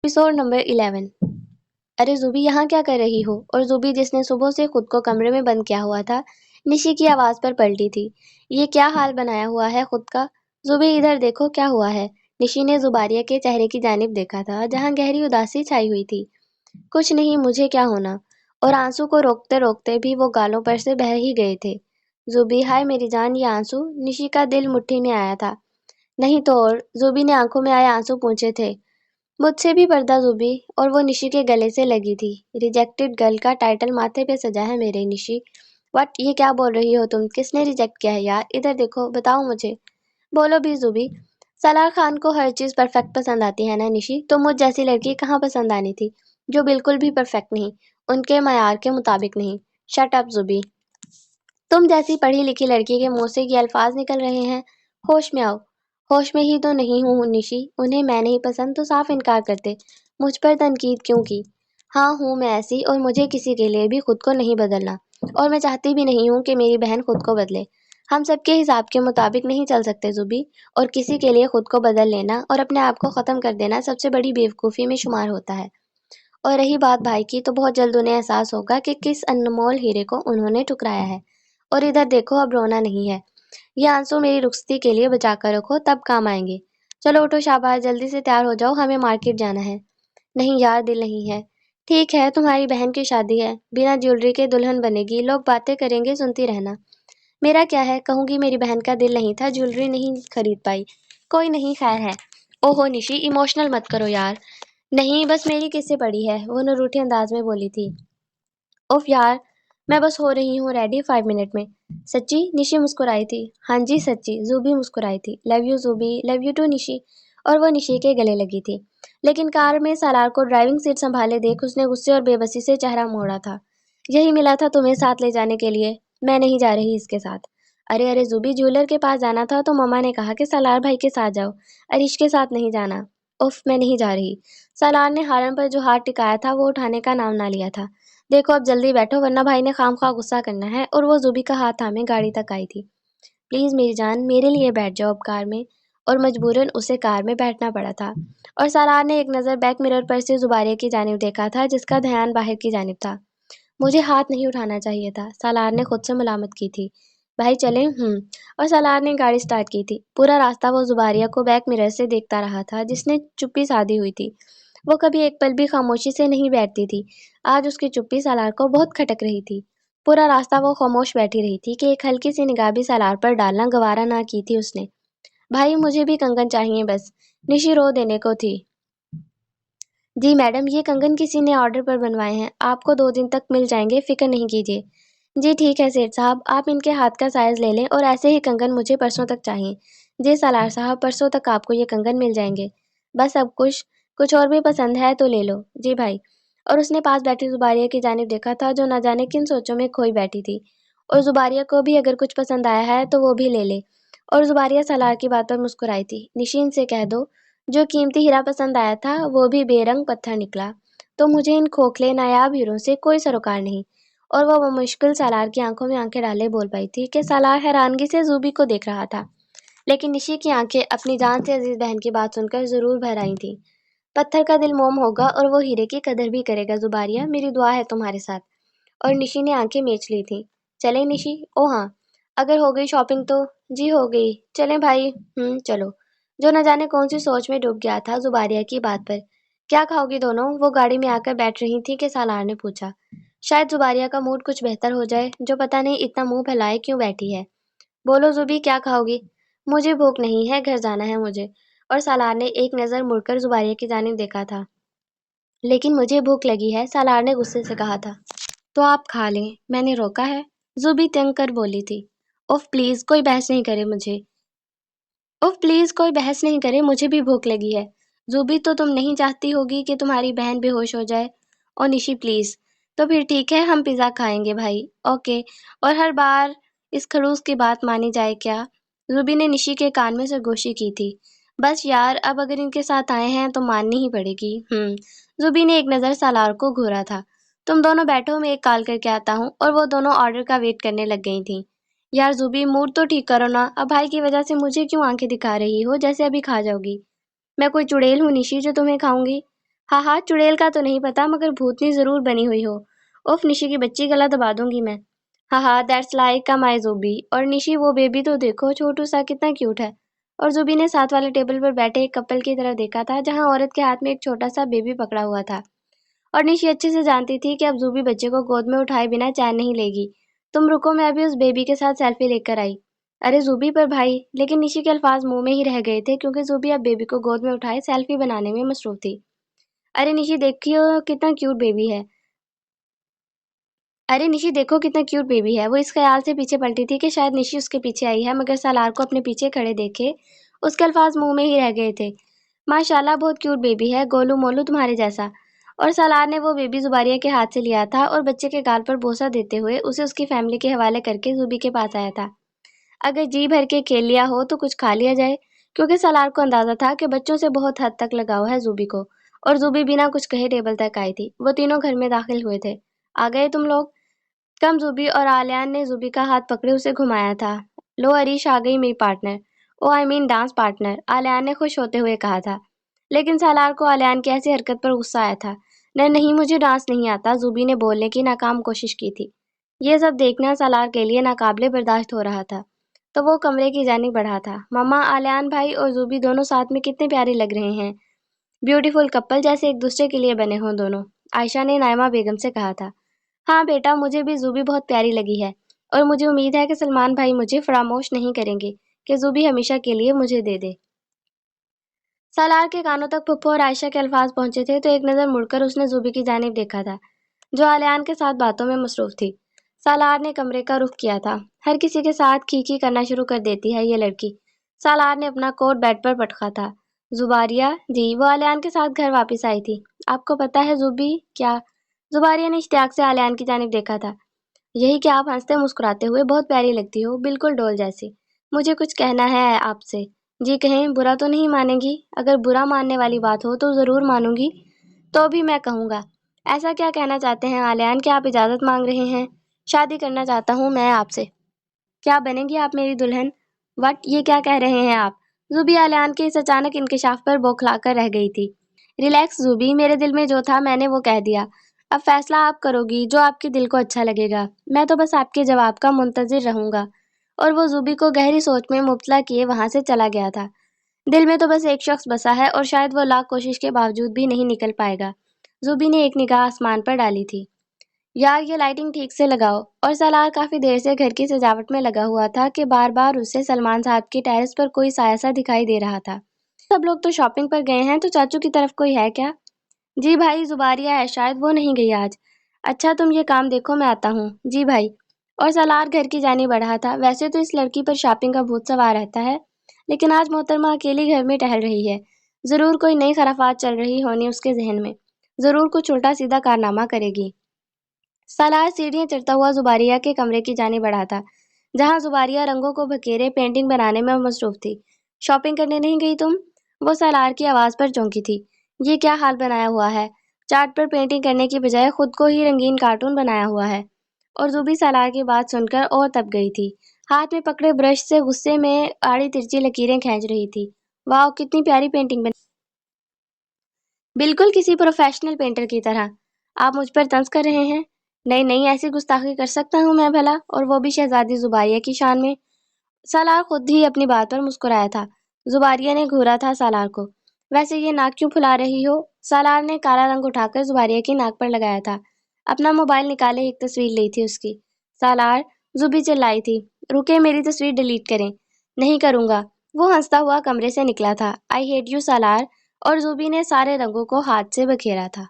Episode number 11। अरे ज़ुबी, यहाँ क्या कर रही हो? और ज़ुबी, जिसने सुबह से खुद को कमरे में बंद किया हुआ था, निशी की आवाज़ पर पलटी थी। ये क्या हाल बनाया हुआ है खुद का? ज़ुबी, इधर देखो क्या हुआ है। निशी ने ज़ुबारिया के चेहरे की जानिब देखा था, जहाँ गहरी उदासी छाई हुई थी। कुछ नहीं, मुझे क्या होना। और आंसू को रोकते रोकते भी वो गालों पर से बह ही गए थे। ज़ुबी, हाय मेरी जान, ये आंसू? निशी का दिल मुट्ठी में आया था। नहीं तो और, ज़ुबी ने आंखों में आए आंसू पूछे थे। मुझसे भी पर्दा ज़ुबी। और वो निशी के गले से लगी थी। रिजेक्टेड गर्ल का टाइटल माथे पे सजा है मेरे निशी। व्हाट, ये क्या बोल रही हो तुम? किसने रिजेक्ट किया है यार? इधर देखो, बताओ मुझे। बोलो भी ज़ुबी। सलार खान को हर चीज़ परफेक्ट पसंद आती है ना निशी? तो मुझ जैसी लड़की कहाँ पसंद आनी थी, जो बिल्कुल भी परफेक्ट नहीं, उनके मयार के मुताबिक नहीं। Shut up Zubi. तुम जैसी पढ़ी लिखी लड़की के मुंह से ये अल्फाज निकल रहे हैं? होश में आओ। होश में ही तो नहीं हूँ निशी। उन्हें मैं नहीं पसंद तो साफ इनकार करते। मुझ पर तनकीद क्यों की? हाँ, हूँ मैं ऐसी, और मुझे किसी के लिए भी खुद को नहीं बदलना। और मैं चाहती भी नहीं हूँ कि मेरी बहन खुद को बदले। हम सबके हिसाब के मुताबिक नहीं चल सकते जुबी। और किसी के लिए खुद को बदल लेना और अपने आप को ख़त्म कर देना सबसे बड़ी बेवकूफ़ी में शुमार होता है। और रही बात भाई की, तो बहुत जल्द उन्हें एहसास होगा कि किस अनमोल हीरे को उन्होंने ठुकराया है। और इधर देखो, अब रोना नहीं है। ये आंसू मेरी रुखसती के लिए बचा कर रखो, तब काम आएंगे। चलो उठो शाबाश, जल्दी से तैयार हो जाओ, हमें मार्केट जाना है। नहीं यार, दिल नहीं है। ठीक है, तुम्हारी बहन की शादी है, बिना ज्वेलरी के दुल्हन बनेगी, लोग बातें करेंगे, सुनती रहना। मेरा क्या है, कहूंगी मेरी बहन का दिल नहीं था, ज्वेलरी नहीं खरीद पाई। कोई नहीं, खैर है। ओहो निशी, इमोशनल मत करो यार। नहीं, बस मेरी किस्से पड़ी है, वो नरूठे अंदाज में बोली थी। उफ यार, मैं बस हो रही हूँ रेडी 5 मिनट में। सच्ची? निशी मुस्कुराई थी। हाँ जी सच्ची, ज़ुबी मुस्कुराई थी। Love you Zubi, love you too Nishi. और वो निशी के गले लगी थी। लेकिन कार में सालार को ड्राइविंग सीट संभाले देख उसने गुस्से और बेबसी से चेहरा मोड़ा था। यही मिला था तुम्हें साथ ले जाने के लिए। मैं नहीं जा रही इसके साथ। अरे अरे ज़ुबी, ज्वेलर के पास जाना था तो मम्मा ने कहा कि सालार भाई के साथ जाओ, अरिश के साथ नहीं जाना। उफ, मैं नहीं जा रही। सालार ने हारन पर जो हाथ टिकाया था वो उठाने का नाम ना लिया था। देखो अब जल्दी बैठो, वरना भाई ने खामखा गुस्सा करना है। और वो ज़ुबी का हाथ थामे गाड़ी तक आई थी। प्लीज़ मेरी जान, मेरे लिए बैठ जाओ अब कार में। और मजबूरन उसे कार में बैठना पड़ा था। और सालार ने एक नज़र बैक मिरर पर से ज़ुबारिया की जानिब देखा था, जिसका ध्यान बाहर की जानिब था। मुझे हाथ नहीं उठाना चाहिए था, सालार ने खुद से मुलामत की थी। भाई चलें? और सालार ने गाड़ी स्टार्ट की थी। पूरा रास्ता वो ज़ुबारिया को बैक मिरर से देखता रहा था, जिसने चुप्पी साधी हुई थी। वो कभी एक पल भी खामोशी से नहीं बैठती थी। आज उसकी चुप्पी सालार को बहुत खटक रही थी। पूरा रास्ता वो खामोश बैठी रही थी कि एक हल्की सी निगाह भी सालार पर डालना गवारा ना की थी उसने। भाई मुझे भी कंगन चाहिए बस। निशी रो देने को थी। जी मैडम, ये कंगन किसी ने ऑर्डर पर बनवाए हैं, आपको 2 दिन तक मिल जाएंगे, फिक्र नहीं कीजिए। जी ठीक है सेठ साहब, आप इनके हाथ का साइज ले लें, और ऐसे ही कंगन मुझे परसों तक चाहिए। जी सालार साहब, परसों तक आपको ये कंगन मिल जाएंगे। बस अब कुछ कुछ और भी पसंद है तो ले लो। जी भाई। और उसने पास बैठी जुबारिया की जानिब देखा था, जो न जाने किन सोचों में खोई बैठी थी। और जुबारिया को भी अगर कुछ पसंद आया है तो वो भी ले ले। और जुबारिया सालार की बात पर मुस्कुराई थी। निशीन से कह दो, जो कीमती हीरा पसंद आया था वो भी बेरंग पत्थर निकला। तो मुझे इन खोखले नायाब हीरों से कोई सरोकार नहीं। और वो मुश्किल सालार की आंखों में आंखें डाले बोल पाई थी कि सालार हैरानगी से ज़ुबी को देख रहा था। लेकिन निशी की आंखें अपनी जान से अजीज बहन की बात सुनकर जरूर भर आई थीं। पत्थर का दिल मोम होगा और वो हीरे की कदर भी करेगा जुबारिया, मेरी दुआ है तुम्हारे साथ। और निशी ने आंखें मीच ली थीं। चलें निशी? ओ हाँ, अगर हो गई शॉपिंग तो। जी हो गई, चलें भाई। चलो। जो न जाने कौन सी सोच में डूब गया था जुबारिया की बात पर। क्या खाओगी दोनों? वो गाड़ी में आकर बैठ रही थी कि सालार ने पूछा। शायद जुबारिया का मूड कुछ बेहतर हो जाए, जो पता नहीं इतना मुंह फैलाए क्यों बैठी है। बोलो जुबी, क्या खाओगी? मुझे भूख नहीं है, घर जाना है मुझे। और सालार ने एक नज़र मुड़कर जुबारिया की जानिब देखा था। लेकिन मुझे भूख लगी है, सालार ने गुस्से से कहा था। तो आप खा लें, मैंने रोका है? जुबी तंग कर बोली थी। उफ प्लीज, कोई बहस नहीं करे मुझे। उफ प्लीज, कोई बहस नहीं करे, मुझे भी भूख लगी है। जुबी, तो तुम नहीं चाहती होगी कि तुम्हारी बहन बेहोश हो जाए? ओ निशी प्लीज। तो फिर ठीक है, हम पिज्ज़ा खाएंगे भाई। ओके। और हर बार इस खड़ूस की बात मानी जाए क्या? जुबी ने निशी के कान में सरगोशी की थी। बस यार, अब अगर इनके साथ आए हैं तो माननी ही पड़ेगी। जुबी ने एक नज़र सालार को घूरा था। तुम दोनों बैठो, मैं एक कॉल करके आता हूँ। और वो दोनों ऑर्डर का वेट करने लग गई थीं। यार जुबी, मूड तो ठीक करो ना, अब भाई की वजह से मुझे क्यों आंखें दिखा रही हो, जैसे अभी खा जाओगी। मैं कोई चुड़ैल हूँ निशी जो तुम्हें खाऊंगी? ہاں ہاں، چڑیل کا تو نہیں پتا مگر بھوتنی ضرور بنی ہوئی ہو۔ اوف، نشی کی بچی گلا دبا دوں گی میں۔ ہاں ہاں، دیٹس لائک مائی زوبی۔ اور نشی وہ بیبی تو دیکھو، چھوٹو سا کتنا کیوٹ ہے۔ اور زوبی نے ساتھ والے ٹیبل پر بیٹھے ایک کپل کی طرف دیکھا تھا جہاں عورت کے ہاتھ میں ایک چھوٹا سا بیبی پکڑا ہوا تھا، اور نشی اچھے سے جانتی تھی کہ اب زوبی بچے کو گود میں اٹھائے بنا چین نہیں لے گی۔ تم رکو، میں ابھی اس بیبی کے ساتھ سیلفی لے کر آئی۔ ارے زوبی پر بھائی، لیکن نشی کے الفاظ منہ میں ہی رہ گئے تھے کیونکہ زوبی اب بیبی کو گود میں اٹھائے سیلفی بنانے میں مصروف تھی۔ ارے نشی دیکھیو کتنا کیوٹ بیبی ہے۔ ارے نشی دیکھو کتنا کیوٹ بیبی ہے۔ وہ اس خیال سے پیچھے پلٹی تھی کہ شاید نشی اس کے پیچھے آئی ہے، مگر سالار کو اپنے پیچھے کھڑے دیکھے اس کے الفاظ منہ میں ہی رہ گئے تھے۔ ماشاءاللہ، بہت کیوٹ بیبی ہے، گولو مولو تمہارے جیسا۔ اور سالار نے وہ بیبی زباریہ کے ہاتھ سے لیا تھا اور بچے کے گال پر بوسہ دیتے ہوئے اسے اس کی فیملی کے حوالے کر کے زوبی کے پاس آیا تھا۔ اگر جی بھر کے کھیل لیا ہو تو کچھ کھا لیا جائے، کیونکہ سالار کو اندازہ تھا کہ بچوں سے بہت حد تک لگاؤ ہے زوبی کو۔ اور زوبی بنا کچھ کہے ٹیبل تک آئی تھی۔ وہ تینوں گھر میں داخل ہوئے تھے۔ آ گئے تم لوگ؟ کم زوبی اور آلیان نے زوبی کا ہاتھ پکڑے اسے گھمایا تھا۔ لو عریش آ گئی میری پارٹنر، ڈانس پارٹنر، آلیان نے خوش ہوتے ہوئے کہا تھا۔ لیکن سالار کو آلیان کی ایسی حرکت پر غصہ آیا تھا۔ نہیں، مجھے ڈانس نہیں آتا، زوبی نے بولنے کی ناکام کوشش کی تھی۔ یہ سب دیکھنا سالار کے لیے ناقابل برداشت ہو رہا تھا، تو وہ کمرے کی جانب بڑھا تھا۔ ماما، آلیان بھائی اور زوبی دونوں ساتھ میں کتنے پیارے لگ رہے ہیں، بیوٹیفل کپل جیسے ایک دوسرے کے لیے بنے ہوں دونوں، عائشہ نے نائمہ بیگم سے کہا تھا۔ ہاں بیٹا، مجھے بھی زوبی بہت پیاری لگی ہے، اور مجھے امید ہے کہ سلمان بھائی مجھے فراموش نہیں کریں گے کہ زوبی ہمیشہ کے لیے مجھے دے دے۔ سالار کے کانوں تک پھپھو اور عائشہ کے الفاظ پہنچے تھے تو ایک نظر مڑ کر اس نے زوبی کی جانب دیکھا تھا جو آلیان کے ساتھ باتوں میں مصروف تھی۔ سالار نے کمرے کا رخ کیا تھا۔ ہر کسی کے ساتھ کھی کرنا شروع کر دیتی ہے یہ لڑکی۔ سالار نے اپنا کوٹ بیڈ پر پٹکا تھا۔ زباریہ؟ جی، وہ آلیان کے ساتھ گھر واپس آئی تھی۔ آپ کو پتا ہے زوبی کیا؟ زباریہ نے اشتیاق سے آلیان کی جانب دیکھا تھا۔ یہی کہ آپ ہنستے مسکراتے ہوئے بہت پیاری لگتی ہو، بالکل ڈول جیسی۔ مجھے کچھ کہنا ہے آپ سے۔ جی کہیں، برا تو نہیں مانیں گی؟ اگر برا ماننے والی بات ہو تو ضرور مانوں گی، تو بھی میں کہوں گا۔ ایسا کیا کہنا چاہتے ہیں آلیان کہ آپ اجازت مانگ رہے ہیں؟ شادی کرنا چاہتا ہوں میں آپ سے۔ کیا بنیں گی آپ میری دلہن؟ وٹ، یہ کیا کہہ رہے ہیں آپ؟ زوبی آلیان کے اس اچانک انکشاف پر بوکھلا کر رہ گئی تھی۔ ریلیکس زوبی، میرے دل میں جو تھا میں نے وہ کہہ دیا۔ اب فیصلہ آپ کرو گی جو آپ کے دل کو اچھا لگے گا۔ میں تو بس آپ کے جواب کا منتظر رہوں گا۔ اور وہ زوبی کو گہری سوچ میں مبتلا کیے وہاں سے چلا گیا تھا۔ دل میں تو بس ایک شخص بسا ہے اور شاید وہ لاکھ کوشش کے باوجود بھی نہیں نکل پائے گا۔ زوبی نے ایک نگاہ آسمان پر ڈالی تھی۔ یار، یہ لائٹنگ ٹھیک سے لگاؤ۔ اور سالار کافی دیر سے گھر کی سجاوٹ میں لگا ہوا تھا کہ بار بار اسے سلمان صاحب کی ٹیرس پر کوئی سایہ سا دکھائی دے رہا تھا۔ سب لوگ تو شاپنگ پر گئے ہیں، تو چاچو کی طرف کوئی ہے کیا؟ جی بھائی، زباریہ ہے، شاید وہ نہیں گئی آج۔ اچھا، تم یہ کام دیکھو، میں آتا ہوں۔ جی بھائی۔ اور سالار گھر کی جانب بڑھا تھا۔ ویسے تو اس لڑکی پر شاپنگ کا بھوت سوار رہتا ہے، لیکن آج محترمہ اکیلی گھر میں ٹہل رہی ہے۔ ضرور کوئی نئی خرافات چل رہی ہونی اس کے ذہن میں، ضرور کچھ الٹا سیدھا کارنامہ کرے گی۔ سالار سیڑھیاں چڑھتا ہوا زباریہ کے کمرے کی جانب بڑھا تھا، جہاں زباریہ رنگوں کو بکھیرے پینٹنگ بنانے میں مصروف تھی۔ شاپنگ کرنے نہیں گئی تم؟ وہ سالار کی آواز پر چونکی تھی۔ یہ کیا حال بنایا ہوا ہے؟ چارٹ پر پینٹنگ کرنے کی بجائے خود کو ہی رنگین کارٹون بنایا ہوا ہے۔ اور زوبی سالار کی بات سن کر اور تپ گئی تھی۔ ہاتھ میں پکڑے برش سے غصے میں آڑی ترچی لکیریں کھینچ رہی تھی۔ واو، کتنی پیاری پینٹنگ بنی، بالکل کسی پروفیشنل پینٹر کی طرح۔ آپ مجھ پر طنز کر رہے ہیں؟ نہیں، ایسی گستاخی کر سکتا ہوں میں بھلا، اور وہ بھی شہزادی زباریہ کی شان میں؟ سالار خود ہی اپنی بات پر مسکرایا تھا۔ زباریہ نے گھورا تھا سالار کو۔ ویسے یہ ناک کیوں پھلا رہی ہو؟ سالار نے کالا رنگ اٹھا کر زباریہ کی ناک پر لگایا تھا۔ اپنا موبائل نکالے ایک تصویر لی تھی اس کی۔ سالار، زوبی چلائی تھی، رکے، میری تصویر ڈیلیٹ کریں۔ نہیں کروں گا۔ وہ ہنستا ہوا کمرے سے نکلا تھا۔ آئی ہیٹ یو سالار۔ اور زوبی نے سارے رنگوں کو ہاتھ سے بکھیرا تھا۔